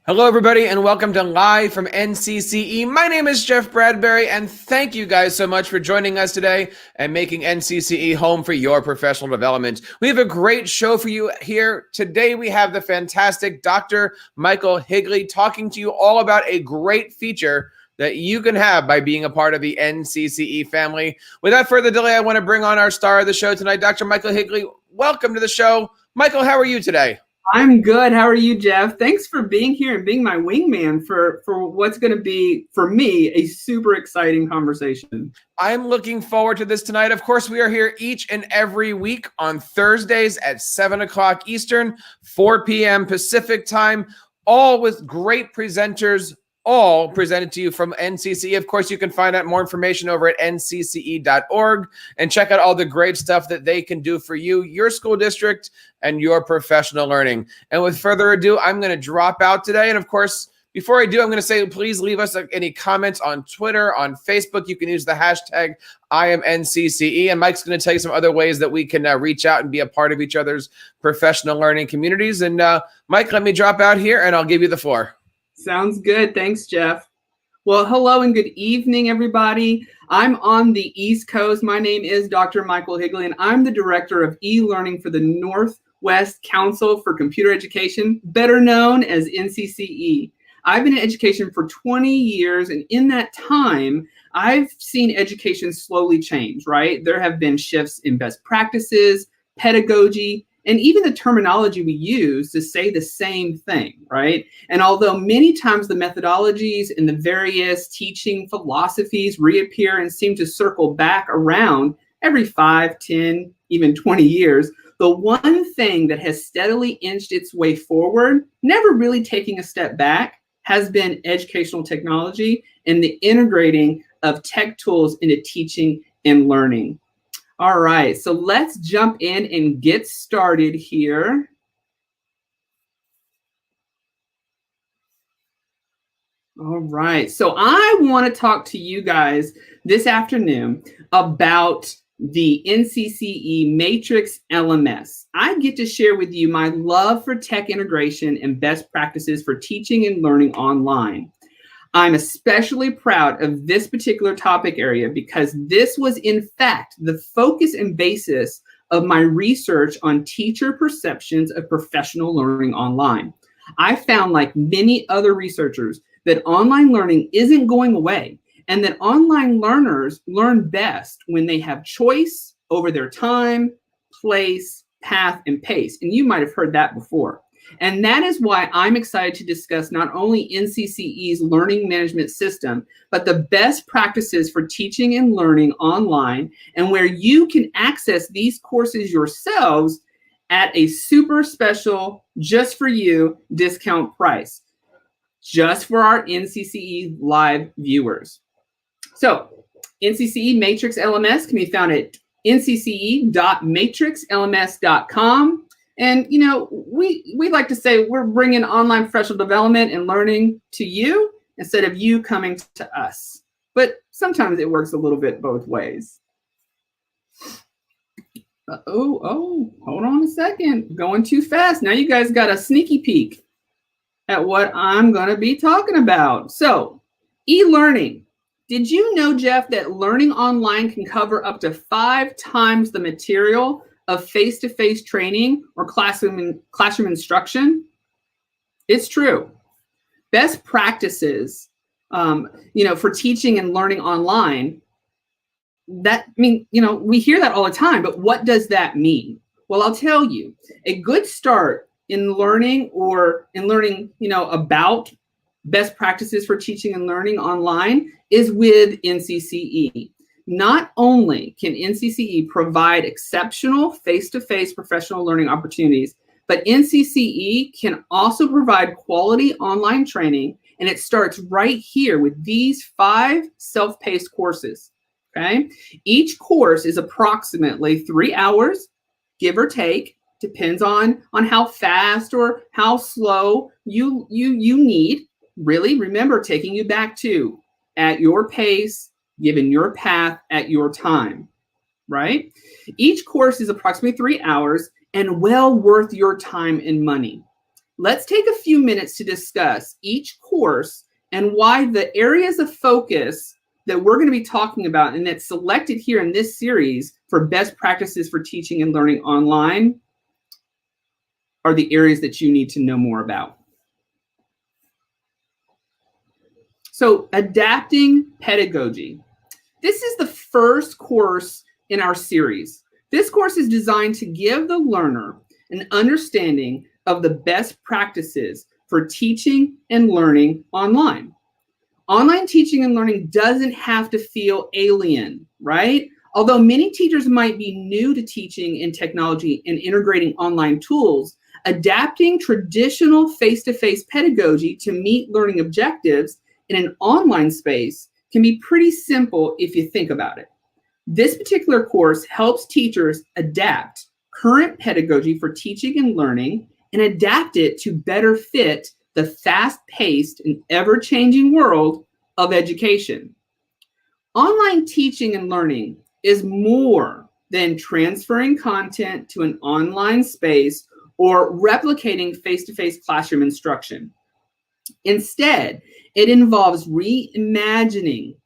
Hello, everybody, and welcome to Live from NCCE. My name is Jeff Bradbury, and thank you guys so much for joining us today and making NCCE home for your professional development. We have a great show for you here. Today, we have the fantastic Dr. Michael Higley talking to you all about a great feature that you can have by being a part of the NCCE family. Without further delay, I want to bring on our star of the show tonight, Dr. Michael Higley. Welcome to the show. Michael, how are you today? I'm good. How are you, Jeff? Thanks for being here and being my wingman for what's going to be, for me, a super exciting conversation. I'm looking forward to this tonight. Of course, we are here each and every week on Thursdays at 7 o'clock Eastern, 4 p.m. Pacific time, all with great presenters, all presented to you from NCCE. Of course, you can find out more information over at ncce.org and check out all the great stuff that they can do for you, your school district, and your professional learning. And with further ado, I'm going to drop out today. And of course, before I do, I'm going to say, please leave us any comments on Twitter, on Facebook. You can use the hashtag #IamNCCE. And Mike's going to tell you some other ways that we can reach out and be a part of each other's professional learning communities. And Mike, let me drop out here and I'll give you the floor. Sounds good. Thanks, Jeff. Well, hello and good evening, everybody. I'm on the East Coast. My name is Dr. Michael Higley, and I'm the Director of e-learning for the Northwest Council for Computer Education, better known as NCCE. I've been in education for 20 years, and in that time, I've seen education slowly change, right? There have been shifts in best practices, pedagogy, and even the terminology we use to say the same thing, right? And although many times the methodologies and the various teaching philosophies reappear and seem to circle back around every 5, 10, even 20 years, the one thing that has steadily inched its way forward, never really taking a step back, has been educational technology and the integrating of tech tools into teaching and learning. All right, so let's jump in and get started here. All right, so I want to talk to you guys this afternoon about the NCCE Matrix LMS. I get to share with you my love for tech integration and best practices for teaching and learning online. I'm especially proud of this particular topic area because this was, in fact, the focus and basis of my research on teacher perceptions of professional learning online. I found, like many other researchers, that online learning isn't going away and that online learners learn best when they have choice over their time, place, path, and pace. And you might have heard that before. And that is why I'm excited to discuss not only NCCE's learning management system, but the best practices for teaching and learning online and where you can access these courses yourselves at a super special, just for you, discount price, just for our NCCE live viewers. So NCCE Matrix LMS can be found at ncce.matrixlms.com. And, you know, we like to say we're bringing online professional development and learning to you instead of you coming to us. But sometimes it works a little bit both ways. Hold on a second. Going too fast. Now you guys got a sneaky peek at what I'm going to be talking about. So, e-learning. Did you know, Jeff, that learning online can cover up to 5 times the material of face-to-face training or classroom instruction? It's true. Best practices, for teaching and learning online, we hear that all the time, but what does that mean? Well, I'll tell you, a good start in learning about best practices for teaching and learning online is with NCCE. Not only can NCCE provide exceptional face-to-face professional learning opportunities, but NCCE can also provide quality online training, and it starts right here with these 5 self-paced courses, okay? Each course is approximately 3 hours, give or take, depends on how fast or how slow you need. Really, remember, taking you back to at your pace, given your path at your time, right? Each course is approximately 3 hours and well worth your time and money. let's take a few minutes to discuss each course and why the areas of focus that we're going to be talking about and that's selected here in this series for best practices for teaching and learning online are the areas that you need to know more about. So, adapting pedagogy. This is the first course in our series. This course is designed to give the learner an understanding of the best practices for teaching and learning online. Online teaching and learning doesn't have to feel alien, right? Although many teachers might be new to teaching and technology and integrating online tools, adapting traditional face-to-face pedagogy to meet learning objectives in an online space can be pretty simple if you think about it. This particular course helps teachers adapt current pedagogy for teaching and learning and adapt it to better fit the fast-paced and ever-changing world of education. Online teaching and learning is more than transferring content to an online space or replicating face-to-face classroom instruction. Instead, it involves reimagining,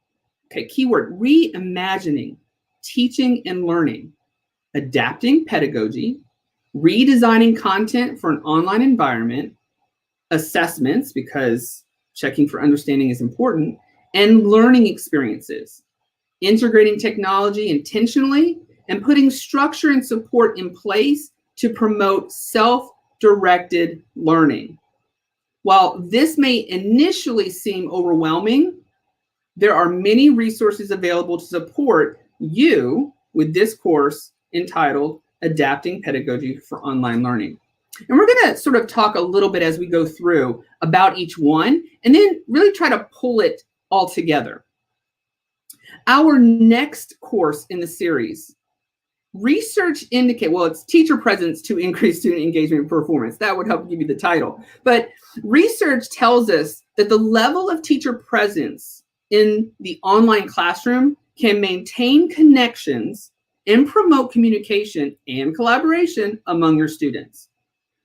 okay, keyword, reimagining teaching and learning, adapting pedagogy, redesigning content for an online environment, assessments, because checking for understanding is important, and learning experiences, integrating technology intentionally, and putting structure and support in place to promote self-directed learning. While this may initially seem overwhelming, there are many resources available to support you with this course entitled Adapting Pedagogy for Online Learning. And we're going to sort of talk a little bit as we go through about each one and then really try to pull it all together. Our next course in the series, research indicate, well, it's teacher presence to increase student engagement and performance. That would help give you the title. But research tells us that the level of teacher presence in the online classroom can maintain connections and promote communication and collaboration among your students.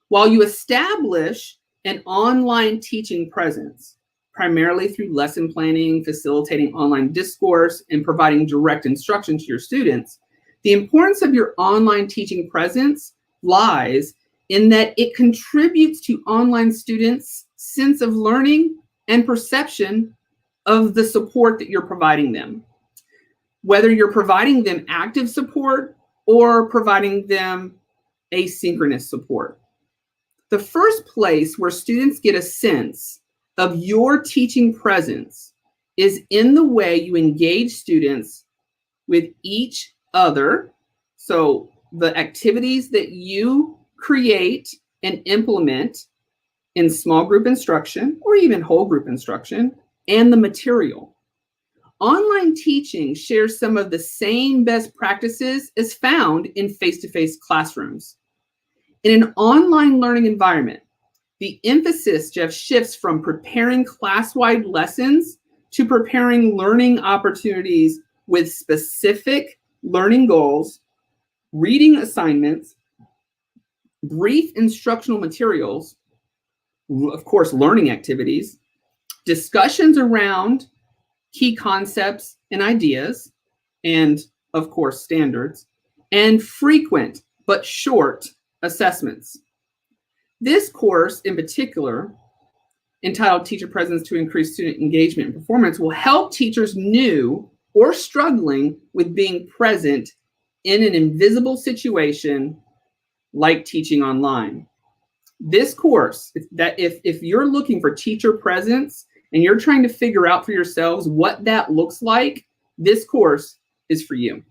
While you establish an online teaching presence, primarily through lesson planning, facilitating online discourse, and providing direct instruction to your students, the importance of your online teaching presence lies in that it contributes to online students' sense of learning and perception of the support that you're providing them. Whether you're providing them active support or providing them asynchronous support. The first place where students get a sense of your teaching presence is in the way you engage students with each other. So the activities that you create and implement in small group instruction or even whole group instruction and the material. Online teaching shares some of the same best practices as found in face-to-face classrooms. In an online learning environment, the emphasis, Jeff, shifts from preparing class-wide lessons to preparing learning opportunities with specific learning goals, reading assignments, brief instructional materials, of course, learning activities, discussions around key concepts and ideas, and of course, standards, and frequent but short assessments. This course in particular, entitled Teacher Presence to Increase Student Engagement and Performance, will help teachers new or struggling with being present in an invisible situation like teaching online. This course, if you're looking for teacher presence and you're trying to figure out for yourselves what that looks like, this course is for you.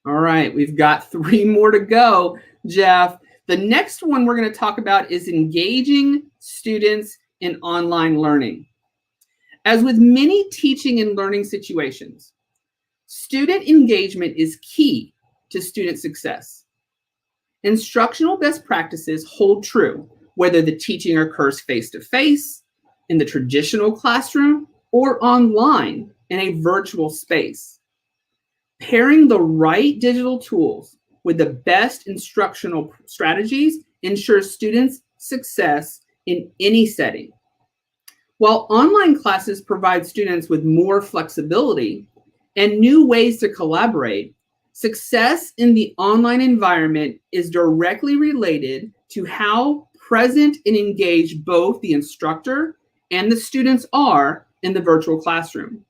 All right, we've got 3 more to go, Jeff. The next one we're going to talk about is engaging students in online learning. As with many teaching and learning situations, student engagement is key to student success. Instructional best practices hold true, whether the teaching occurs face-to-face, in the traditional classroom, or online in a virtual space. Pairing the right digital tools with the best instructional strategies ensures students success in any setting. While online classes provide students with more flexibility and new ways to collaborate, success in the online environment is directly related to how present and engaged both the instructor and the students are in the virtual classroom.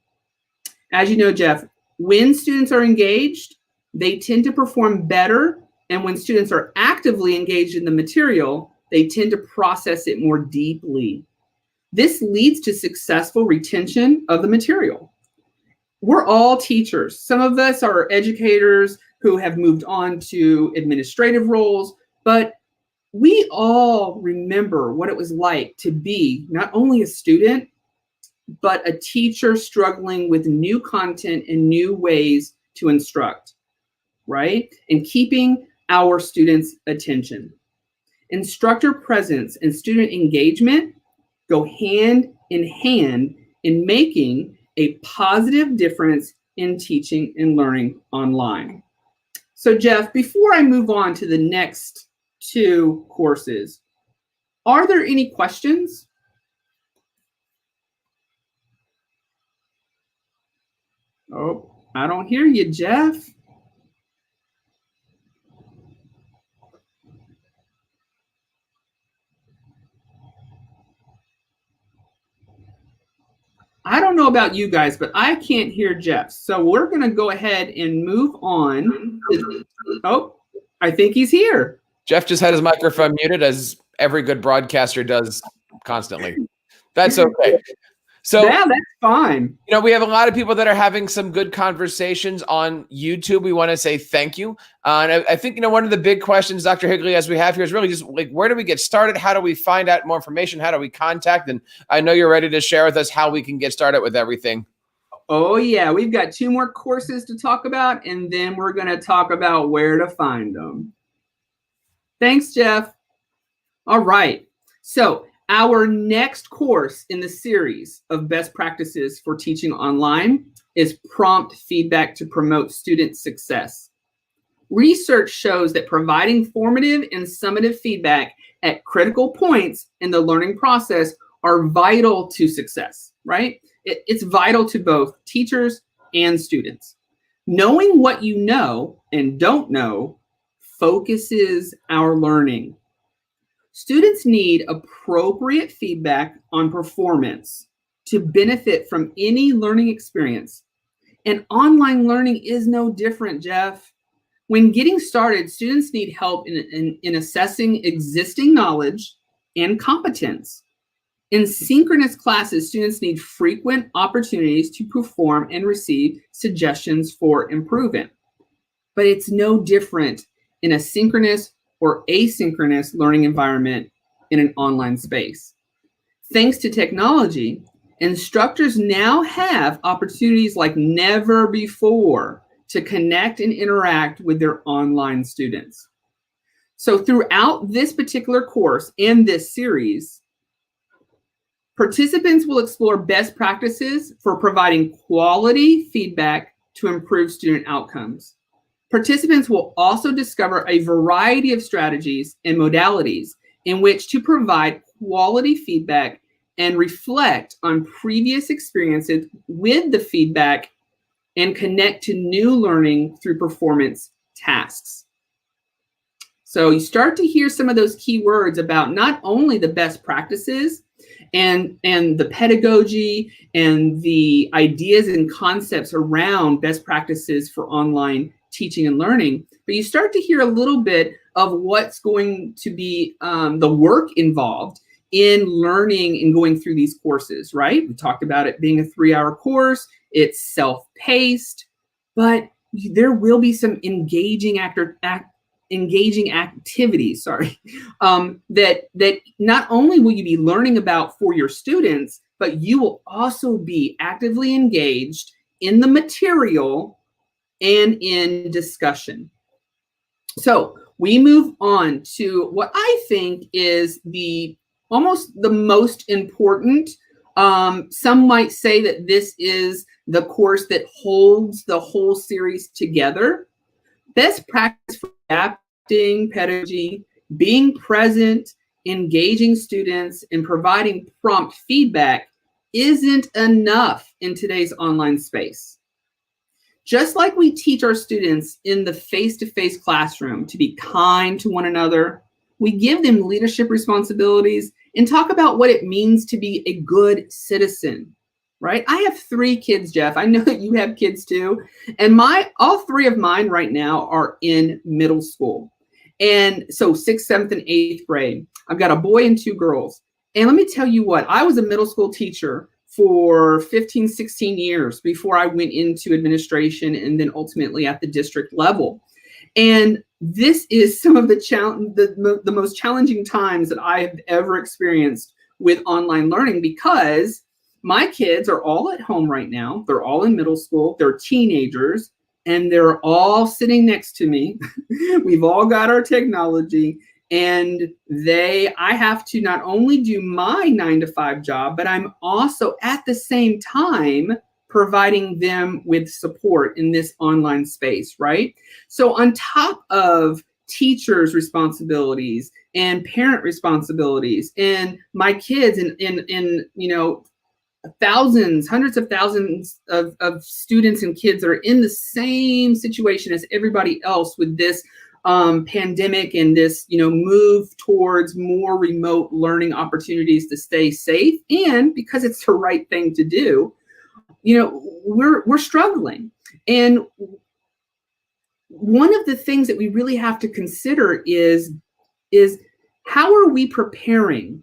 As you know, Jeff, when students are engaged, they tend to perform better, and when students are actively engaged in the material, they tend to process it more deeply. This leads to successful retention of the material. We're all teachers. Some of us are educators who have moved on to administrative roles, but we all remember what it was like to be not only a student, but a teacher struggling with new content and new ways to instruct, right? And keeping our students' attention. Instructor presence and student engagement go hand in hand in making a positive difference in teaching and learning online. So Jeff, before I move on to the next two courses, are there any questions? Oh, I don't hear you, Jeff. I don't know about you guys, but I can't hear Jeff. So we're going to go ahead and move on. Oh, I think he's here. Jeff just had his microphone muted, as every good broadcaster does constantly. That's okay. So yeah, that's fine. You know, we have a lot of people that are having some good conversations on YouTube. We want to say thank you. And I think, you know, one of the big questions, Dr. Higley, as we have here is really just like, where do we get started? How do we find out more information? How do we contact? And I know you're ready to share with us how we can get started with everything. Oh, yeah. We've got 2 more courses to talk about, and then we're going to talk about where to find them. Thanks, Jeff. All right. So our next course in the series of best practices for teaching online is prompt feedback to promote student success. Research shows that providing formative and summative feedback at critical points in the learning process are vital to success, right? It's vital to both teachers and students. Knowing what you know and don't know focuses our learning. Students need appropriate feedback on performance to benefit from any learning experience. And online learning is no different, Jeff. When getting started, students need help in assessing existing knowledge and competence. In synchronous classes, students need frequent opportunities to perform and receive suggestions for improvement. But it's no different in a synchronous or asynchronous learning environment in an online space. Thanks to technology, instructors now have opportunities like never before to connect and interact with their online students. So throughout this particular course and this series, participants will explore best practices for providing quality feedback to improve student outcomes. Participants will also discover a variety of strategies and modalities in which to provide quality feedback and reflect on previous experiences with the feedback and connect to new learning through performance tasks. So you start to hear some of those key words about not only the best practices and the pedagogy and the ideas and concepts around best practices for online teaching and learning, but you start to hear a little bit of what's going to be the work involved in learning and going through these courses, right? We talked about it being a 3-hour course. It's self-paced, but there will be some engaging activities, that not only will you be learning about for your students, but you will also be actively engaged in the material and in discussion. So we move on to what I think is almost the most important. Some might say that this is the course that holds the whole series together. Best practice for adapting pedagogy, being present, engaging students, and providing prompt feedback isn't enough in today's online space. Just like we teach our students in the face-to-face classroom to be kind to one another, we give them leadership responsibilities and talk about what it means to be a good citizen, right? I have 3 kids, Jeff. I know that you have kids too. And all 3 of mine right now are in middle school. And so 6th, 7th, and 8th grade. I've got a boy and 2 girls. And let me tell you what, I was a middle school teacher for 15, 16 years before I went into administration and then ultimately at the district level. And this is some of the most challenging times that I have ever experienced with online learning, because my kids are all at home right now. They're all in middle school. They're teenagers, and they're all sitting next to me. We've all got our technology. And I have to not only do my 9-to-5 job, but I'm also at the same time providing them with support in this online space, right? So on top of teachers' responsibilities and parent responsibilities, and my kids and thousands, hundreds of thousands of students and kids that are in the same situation as everybody else with this pandemic and this, move towards more remote learning opportunities to stay safe, and because it's the right thing to do, we're struggling. And one of the things that we really have to consider is how are we preparing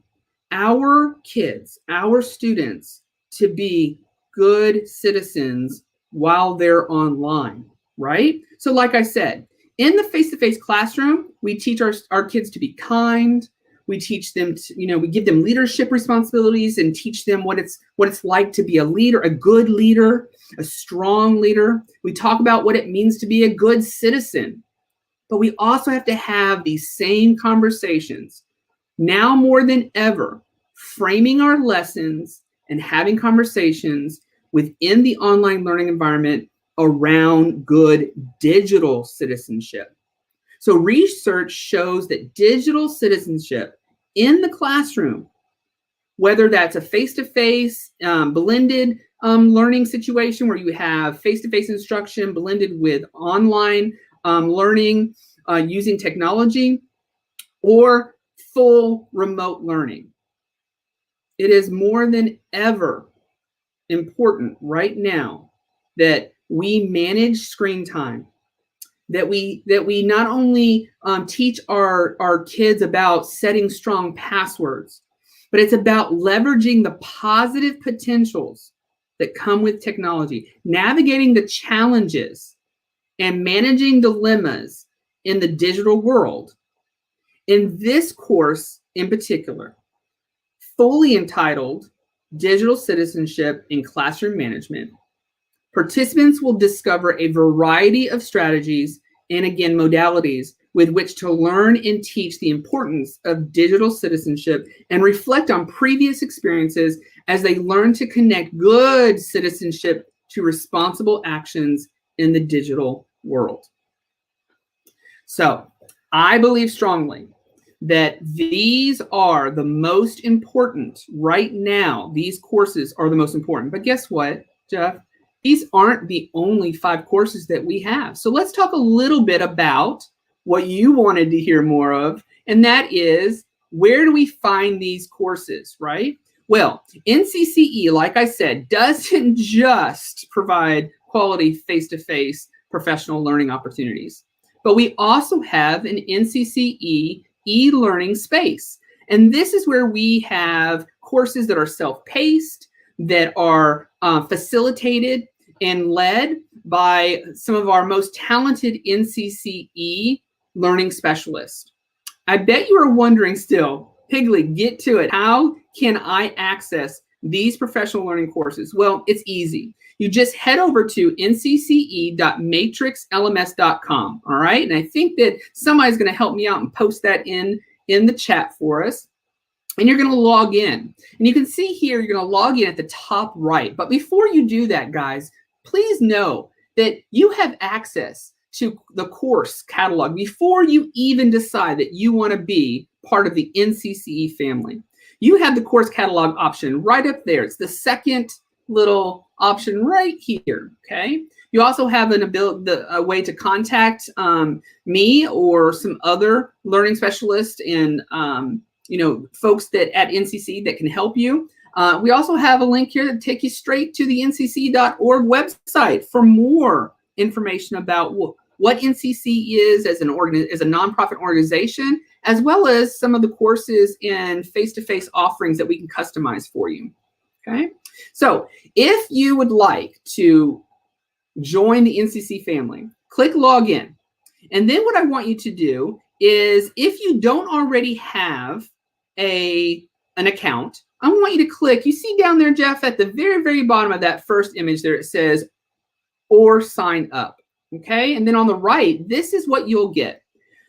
our kids, our students, to be good citizens while they're online, right? So like I said, in the face-to-face classroom, we teach our kids to be kind. We teach them to, we give them leadership responsibilities and teach them what it's like to be a leader, a good leader, a strong leader. We talk about what it means to be a good citizen. But we also have to have these same conversations now more than ever, framing our lessons and having conversations within the online learning environment around good digital citizenship. So research shows that digital citizenship in the classroom, whether that's a face-to-face blended learning situation where you have face-to-face instruction blended with online learning using technology, or full remote learning, it is more than ever important right now that we manage screen time, that we not only teach our kids about setting strong passwords, but it's about leveraging the positive potentials that come with technology, navigating the challenges and managing dilemmas in the digital world. In this course in particular, fully entitled Digital Citizenship in Classroom Management, participants will discover a variety of strategies and, again, modalities with which to learn and teach the importance of digital citizenship and reflect on previous experiences as they learn to connect good citizenship to responsible actions in the digital world. So I believe strongly that these are the most important right now. These courses are the most important. But guess what, Jeff? These aren't the only 5 courses that we have. So let's talk a little bit about what you wanted to hear more of, and that is, where do we find these courses, right? Well, NCCE, like I said, doesn't just provide quality face-to-face professional learning opportunities, but we also have an NCCE e-learning space. And this is where we have courses that are self-paced, that are facilitated and led by some of our most talented NCCE learning specialists. I bet you are wondering still, Piggly, get to it. How can I access these professional learning courses? Well, it's easy. You just head over to ncce.matrixlms.com, all right? And I think that somebody's going to help me out and post that in the chat for us. And you're going to log in. And you can see here, you're going to log in at the top right. But before you do that, guys, please know that you have access to the course catalog before you even decide that you want to be part of the NCCE family. You have the course catalog option right up there. It's the second little option right here, okay? You also have a way to contact me or some other learning specialists and folks that at NCCE that can help you. We also have a link here to take you straight to the ncce.org website for more information about what NCCE is as a nonprofit organization, as well as some of the courses and face-to-face offerings that we can customize for you. Okay, so if you would like to join the NCCE family, click login. And then what I want you to do is, if you don't already have an account, I want you to click, you see down there, Jeff, at the very, very bottom of that first image there, it says, or sign up. Okay, and then on the right, this is what you'll get.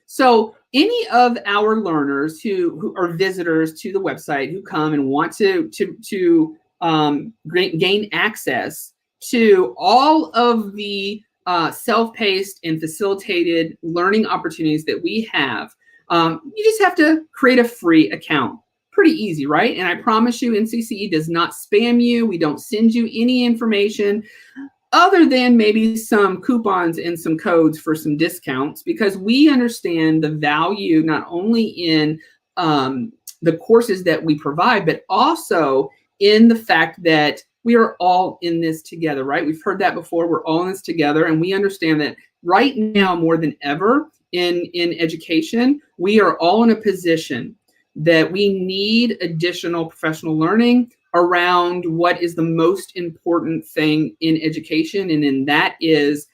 So any of our learners who are visitors to the website, who come and want to gain access to all of the self-paced and facilitated learning opportunities that we have, you just have to create a free account. Pretty easy, right? And I promise you, NCCE does not spam you. We don't send you any information other than maybe some coupons and some codes for some discounts, because we understand the value not only in the courses that we provide, but also in the fact that we are all in this together, right? We've heard that before. We're all in this together, and we understand that right now more than ever in education, we are all in a position that we need additional professional learning around what is the most important thing in education, and that is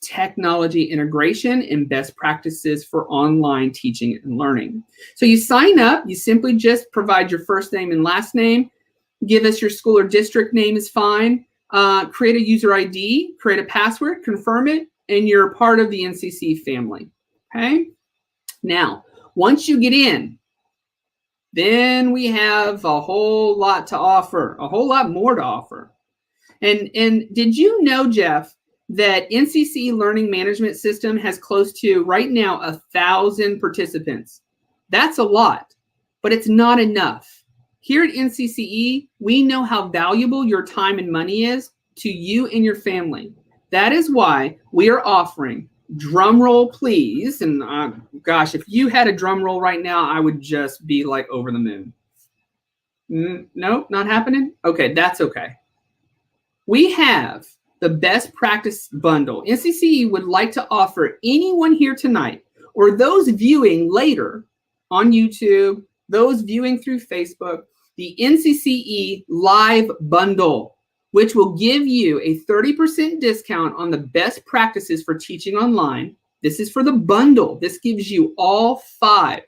technology integration and best practices for online teaching and learning. So you sign up, you simply just provide your first name and last name, give us your school or district name is fine, create a user ID, create a password, confirm it, and you're part of the NCCE family, okay? Now, once you get in, then we have a whole lot to offer, a whole lot more to offer. And did you know, Jeff, that NCCE Learning Management System has close to, right now, 1,000 participants? That's a lot, but it's not enough. Here at NCCE, we know how valuable your time and money is to you and your family. That is why we are offering, drum roll please, and gosh, if you had a drum roll right now, I would just be like over the moon. No, not happening? Okay, that's okay. We have the best practice bundle. NCCE would like to offer anyone here tonight, or those viewing later on YouTube, those viewing through Facebook, the NCCE Live Bundle, which will give you a 30% discount on the best practices for teaching online. This is for the bundle. This gives you all 5: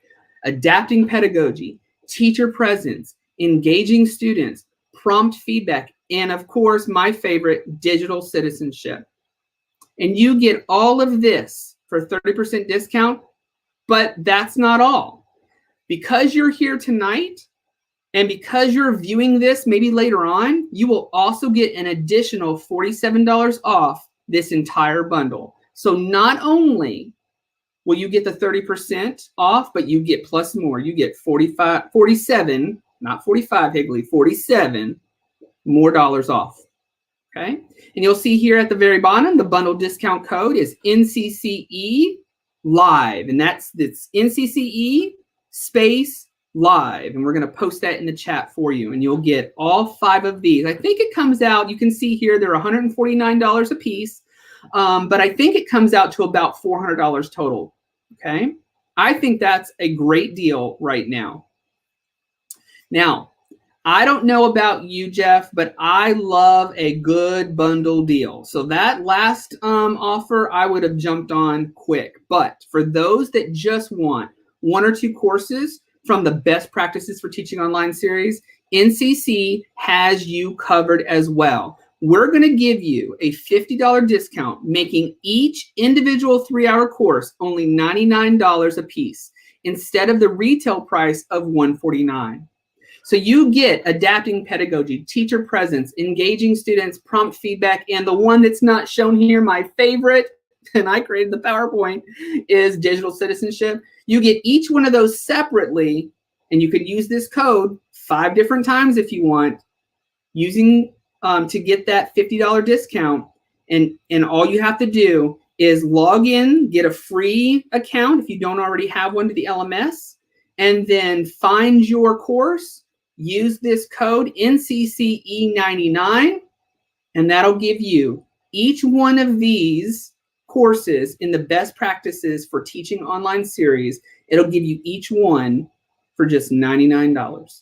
adapting pedagogy, teacher presence, engaging students, prompt feedback, and of course, my favorite, digital citizenship. And you get all of this for 30% discount, but that's not all. Because you're here tonight, and because you're viewing this maybe later on, you will also get an additional $47 off this entire bundle. So not only will you get the 30% off, but you get plus more. You get 47, not 45, Higley, 47 more dollars off. Okay? And you'll see here at the very bottom, the bundle discount code is NCCE Live. And that's NCCE space Live, and we're going to post that in the chat for you, and you'll get all 5 of these. I think it comes out, you can see here, they're $149 a piece, but I think it comes out to about $400 total, okay? I think that's a great deal right now. Now, I don't know about you, Jeff, but I love a good bundle deal. So that last offer, I would have jumped on quick, but for those that just want 1 or 2 courses from the Best Practices for Teaching Online series, NCCE has you covered as well. We're going to give you a $50 discount, making each individual 3-hour course only $99 a piece, instead of the retail price of $149. So you get adapting pedagogy, teacher presence, engaging students, prompt feedback, and the one that's not shown here, my favorite, and I created the PowerPoint, is digital citizenship. You get each one of those separately, and you could use this code 5 different times if you want, using to get that $50 discount. And all you have to do is log in, get a free account if you don't already have one to the LMS, and then find your course, use this code NCCE99, and that'll give you each one of these courses in the best practices for teaching online series. It'll give you each one for just $99.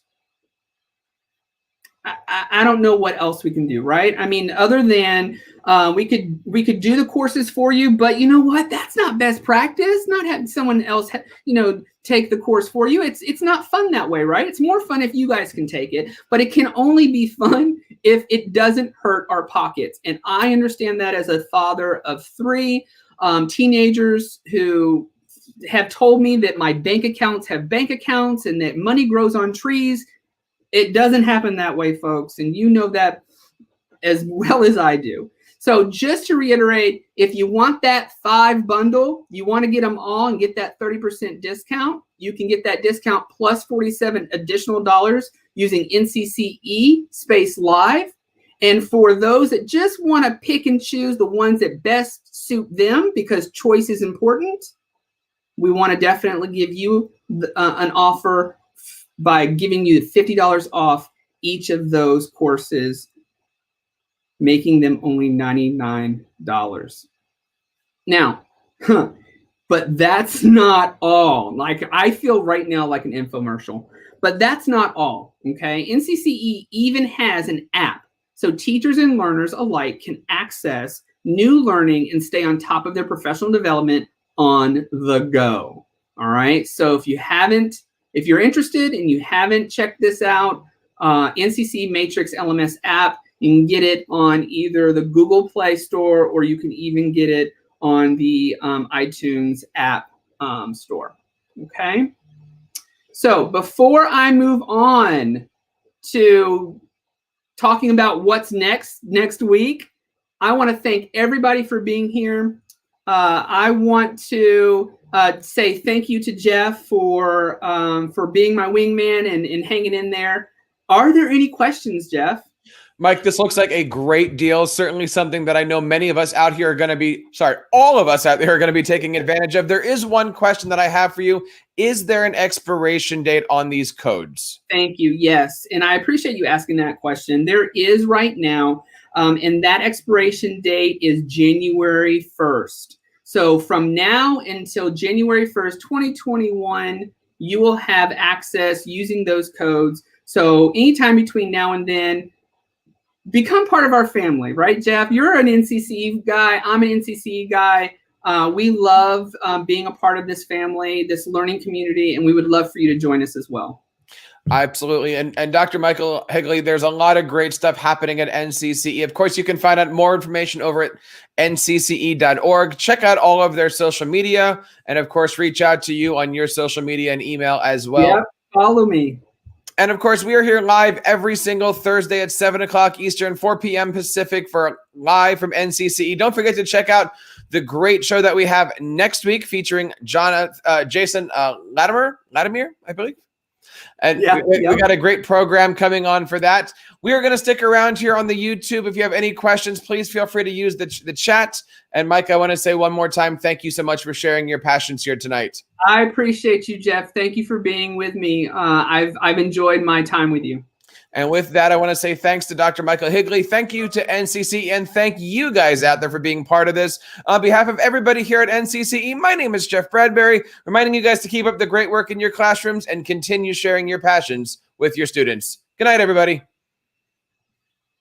I don't know what else we can do, right? I mean, other than we could do the courses for you, but you know what? That's not best practice. Not having someone else, take the course for you. It's not fun that way, right? It's more fun if you guys can take it, but it can only be fun if it doesn't hurt our pockets. And I understand that as a father of 3 teenagers who have told me that my bank accounts have bank accounts and that money grows on trees. It doesn't happen that way, folks, and you know that as well as I do. So just to reiterate, if you want that 5 bundle, you want to get them all and get that 30% discount, you can get that discount plus 47 additional dollars using NCCE Live. And for those that just want to pick and choose the ones that best suit them, because choice is important, we want to definitely give you an offer by giving you $50 off each of those courses, making them only $99. Now, but that's not all. Like, I feel right now like an infomercial, but that's not all, okay? NCCE even has an app, so teachers and learners alike can access new learning and stay on top of their professional development on the go, all right? So if you're interested and you haven't checked this out, NCCE Matrix LMS app, you can get it on either the Google Play Store or you can even get it on the iTunes app store, okay? So before I move on to talking about what's next week, I want to thank everybody for being here. I want to say thank you to Jeff for being my wingman and hanging in there. Are there any questions, Jeff? Mike, this looks like a great deal. Certainly something that I know many of us out here are going to be, all of us out there are going to be taking advantage of. There is one question that I have for you. Is there an expiration date on these codes? Thank you. Yes. And I appreciate you asking that question. There is right now, and that expiration date is January 1st. So from now until January 1st, 2021, you will have access using those codes. So anytime between now and then, become part of our family, right, Jeff? You're an NCCE guy. I'm an NCCE guy. We love being a part of this family, this learning community, and we would love for you to join us as well. Absolutely. And Dr. Michael Higley, there's a lot of great stuff happening at NCCE. Of course, you can find out more information over at ncce.org. Check out all of their social media, and of course, reach out to you on your social media and email as well. Yep, follow me. And of course, we are here live every single Thursday at 7 o'clock Eastern, 4 p.m. Pacific for live from NCCE. Don't forget to check out the great show that we have next week featuring Jason Latimer, I believe. And we got a great program coming on for that. We are going to stick around here on the YouTube. If you have any questions, please feel free to use the chat. And Mike, I want to say one more time, thank you so much for sharing your passions here tonight. I appreciate you, Jeff. Thank you for being with me. I've enjoyed my time with you. And with that, I want to say thanks to Dr. Michael Higley. Thank you to NCCE, and thank you guys out there for being part of this. On behalf of everybody here at NCCE, my name is Jeff Bradbury, reminding you guys to keep up the great work in your classrooms and continue sharing your passions with your students. Good night, everybody.